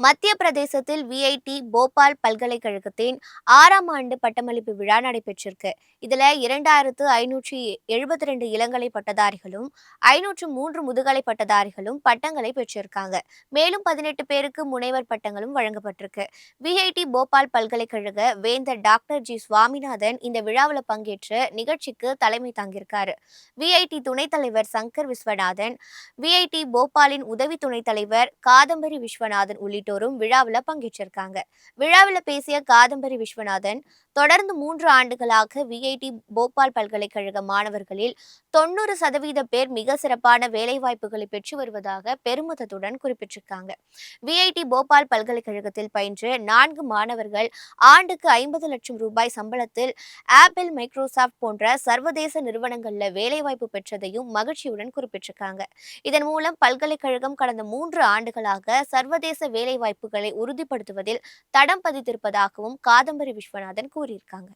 மத்திய பிரதேசத்தில் விஐடி போபால் பல்கலைக்கழகத்தின் 6ஆம் ஆண்டு பட்டமளிப்பு விழா நடைபெற்றிருக்கு. இதுல 2572 இளங்கலை பட்டதாரிகளும் 503 முதுகலை பட்டதாரிகளும் பட்டங்களை பெற்றிருக்காங்க. மேலும் 18 பேருக்கு முனைவர் பட்டங்களும் வழங்கப்பட்டிருக்கு. விஐடி போபால் பல்கலைக்கழக வேந்தர் டாக்டர் ஜி சுவாமிநாதன் இந்த விழாவில் பங்கேற்று நிகழ்ச்சிக்கு தலைமை தாங்கியிருக்காரு. விஐடி துணைத் தலைவர் சங்கர் விஸ்வநாதன், விஐடி போபாலின் உதவி துணைத் தலைவர் காதம்பரி விஸ்வநாதன் உள்ளிட்டோரும் விழாவில் பங்கேற்றிருக்காங்க. விழாவில் பேசிய காதம்பரி விஸ்வநாதன், தொடர்ந்து 3 ஆண்டுகளாக விஐடி போபால் பல்கலைக்கழக மாணவர்களில் 90% பேர் மிக சிறப்பான வேலைவாய்ப்புகளை பெற்று வருவதாக பெருமிதத்துடன் குறிப்பிட்டிருக்காங்க. விஐடி போபால் பல்கலைக்கழகத்தில் பயின்ற 4 மாணவர்கள் ஆண்டுக்கு 50 லட்சம் ரூபாய் சம்பளத்தில் ஆப்பிள், மைக்ரோசாப்ட் போன்ற சர்வதேச நிறுவனங்களில் வேலைவாய்ப்பு பெற்றதையும் மகிழ்ச்சியுடன் குறிப்பிட்டிருக்காங்க. இதன் மூலம் பல்கலைக்கழகம் கடந்த 3 ஆண்டுகளாக சர்வதேச வேலைவாய்ப்புகளை உறுதிப்படுத்துவதில் தடம் பதித்திருப்பதாகவும் காதம்பரி விஸ்வநாதன் கூறியிருக்காங்க.